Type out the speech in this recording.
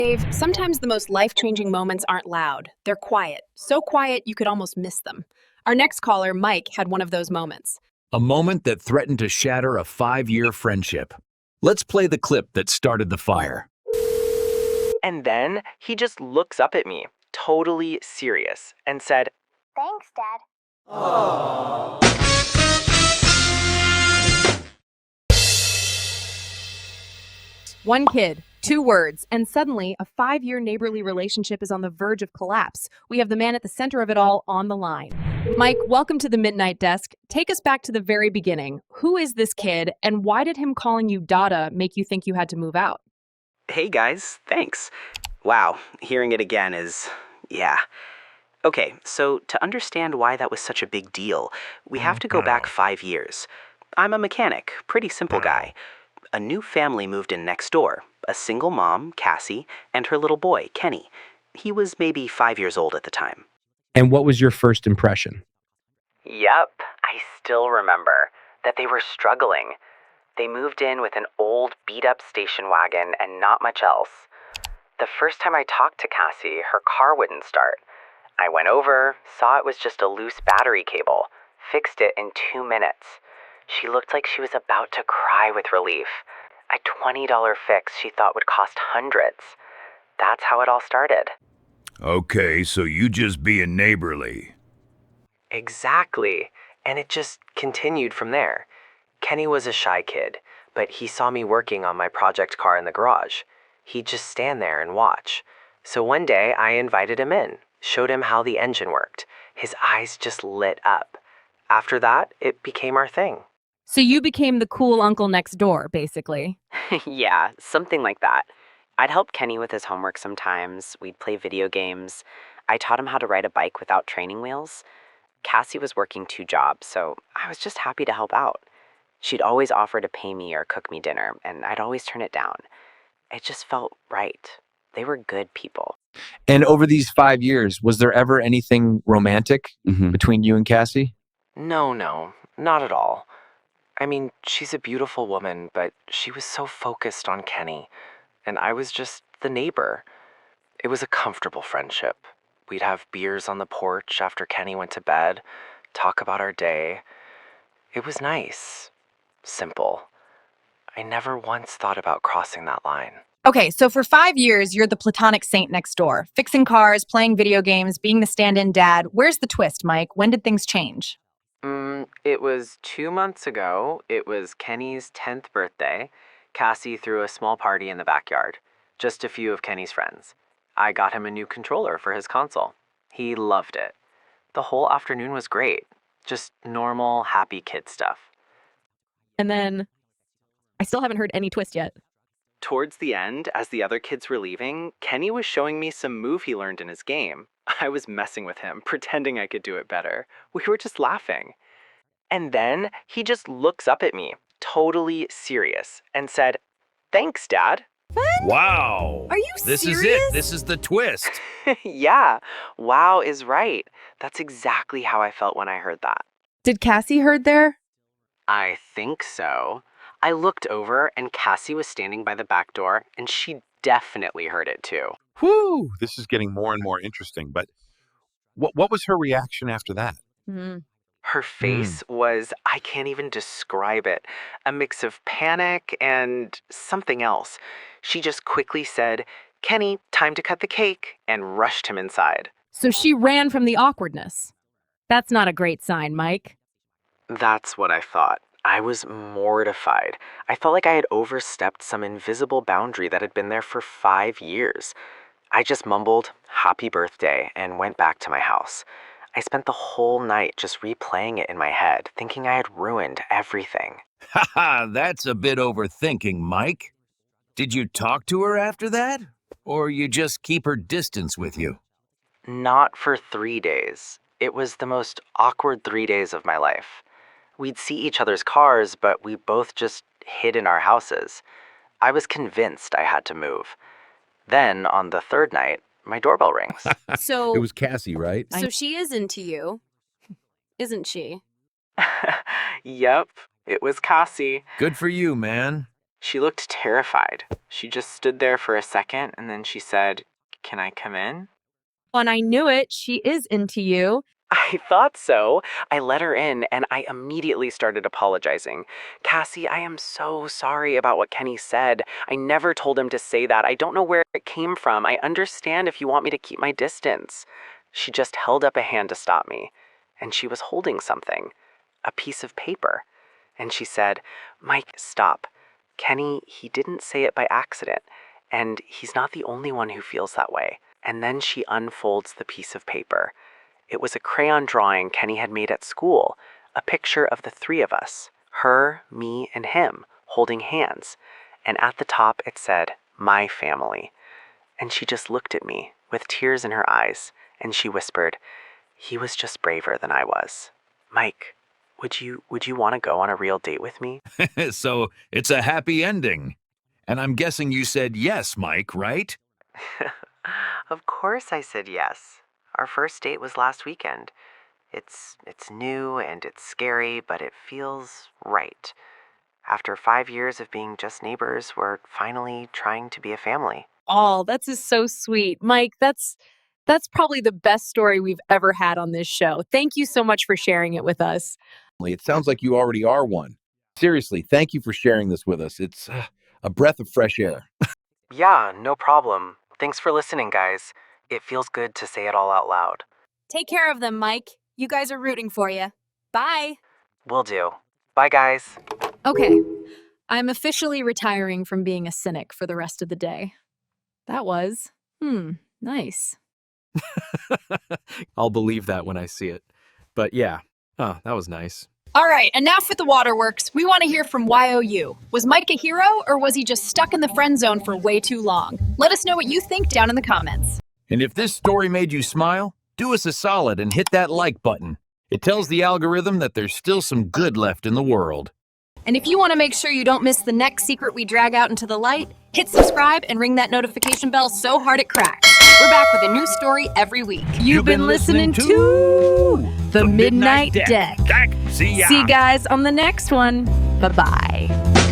Dave, sometimes the most life-changing moments aren't loud. They're quiet. So quiet you could almost miss them. Our next caller, Mike, had one of those moments. A moment that threatened to shatter a 5-year friendship. Let's play the clip that started the fire. And then he just looks up at me, totally serious, and said, Thanks, Dad. One kid, 2 words, and suddenly a 5-year neighborly relationship is on the verge of collapse. We have the man at the center of it all on the line. Mike, welcome to the Midnight Desk. Take us back to the very beginning. Who is this kid, and why did him calling you Dada make you think you had to move out? Hey guys, thanks. Wow, hearing it again is, yeah. Okay, so to understand why that was such a big deal, we have to go back 5 years. I'm a mechanic, pretty simple guy. A new family moved in next door, a single mom, Cassie, and her little boy, Kenny. He was maybe 5 years old at the time. And what was your first impression? Yep, I still remember that they were struggling. They moved in with an old, beat-up station wagon and not much else. The first time I talked to Cassie, her car wouldn't start. I went over, saw it was just a loose battery cable, fixed it in 2 minutes. She looked like she was about to cry with relief. A $20 fix she thought would cost hundreds. That's how it all started. Okay, so you just being neighborly. Exactly. And it just continued from there. Kenny was a shy kid, but he saw me working on my project car in the garage. He'd just stand there and watch. So one day I invited him in, showed him how the engine worked. His eyes just lit up. After that, it became our thing. So you became the cool uncle next door, basically. Yeah, something like that. I'd help Kenny with his homework sometimes. We'd play video games. I taught him how to ride a bike without training wheels. Cassie was working 2 jobs, so I was just happy to help out. She'd always offer to pay me or cook me dinner, and I'd always turn it down. It just felt right. They were good people. And over these 5 years, was there ever anything romantic between you and Cassie? No, not at all. I mean, she's a beautiful woman, but she was so focused on Kenny, and I was just the neighbor. It was a comfortable friendship. We'd have beers on the porch after Kenny went to bed, talk about our day. It was nice. Simple. I never once thought about crossing that line. Okay, so for 5 years, you're the platonic saint next door, fixing cars, playing video games, being the stand-in dad. Where's the twist, Mike? When did things change? It was 2 months ago. It was Kenny's 10th birthday. Cassie threw a small party in the backyard. Just a few of Kenny's friends. I got him a new controller for his console. He loved it. The whole afternoon was great. Just normal, happy kid stuff. And then, I still haven't heard any twist yet. Towards the end, as the other kids were leaving, Kenny was showing me some move he learned in his game. I was messing with him, pretending I could do it better. We were just laughing. And then he just looks up at me, totally serious, and said, Thanks, Dad. Wow. Are you This is serious? it. This is the twist. Yeah, wow is right. That's exactly how I felt when I heard that. Did Cassie heard there? I think so. I looked over and Cassie was standing by the back door, and she definitely heard it too. Whew, this is getting more and more interesting. But what was her reaction after that? Her face was, I can't even describe it, a mix of panic and something else. She just quickly said, Kenny, time to cut the cake, and rushed him inside. So she ran from the awkwardness. That's not a great sign, Mike. That's what I thought. I was mortified. I felt like I had overstepped some invisible boundary that had been there for 5 years. I just mumbled, Happy birthday, and went back to my house. I spent the whole night just replaying it in my head, thinking I had ruined everything. Haha, that's a bit overthinking, Mike. Did you talk to her after that? Or you just keep her distance with you? Not for 3 days. It was the most awkward 3 days of my life. We'd see each other's cars, but we both just hid in our houses. I was convinced I had to move. Then, on the 3rd night, my doorbell rings. So, It was Cassie, right? so she is into you, isn't she? Yep, it was Cassie. Good for you, man. She looked terrified. She just stood there for a second and then she said, "Can I come in?" And I knew it. She is into you. I thought so. I let her in and I immediately started apologizing. "Cassie, I am so sorry about what Kenny said. I never told him to say that. I don't know where it came from. I understand if you want me to keep my distance." She just held up a hand to stop me, and she was holding something, a piece of paper. And she said, "Mike, stop. Kenny, he didn't say it by accident, and he's not the only one who feels that way." And then she unfolds the piece of paper. It was a crayon drawing Kenny had made at school, a picture of the three of us, her, me, and him, holding hands. And at the top it said, "My family." And she just looked at me with tears in her eyes, and she whispered, "He was just braver than I was. Mike, would you want to go on a real date with me?" So it's a happy ending. And I'm guessing you said yes, Mike, right? Of course I said yes. Our first date was last weekend. It's new and it's scary, but it feels right. After 5 years of being just neighbors, we're finally trying to be a family. Oh, that's just so sweet. Mike, that's probably the best story we've ever had on this show. Thank you so much for sharing it with us. It sounds like you already are one. Seriously, thank you for sharing this with us. It's a breath of fresh air. Yeah, no problem. Thanks for listening, guys. It feels good to say it all out loud. Take care of them, Mike. You guys are rooting for you. Bye. Will do. Bye, guys. Okay, I'm officially retiring from being a cynic for the rest of the day. That was, nice. I'll believe that when I see it. But yeah, that was nice. All right, and now for the waterworks. We want to hear from YOU. Was Mike a hero, or was he just stuck in the friend zone for way too long? Let us know what you think down in the comments. And if this story made you smile, do us a solid and hit that like button. It tells the algorithm that there's still some good left in the world. And if you want to make sure you don't miss the next secret we drag out into the light, hit subscribe and ring that notification bell so hard it cracks. We're back with a new story every week. You've been listening to The Midnight Deck. See ya. See you guys on the next one. Bye-bye.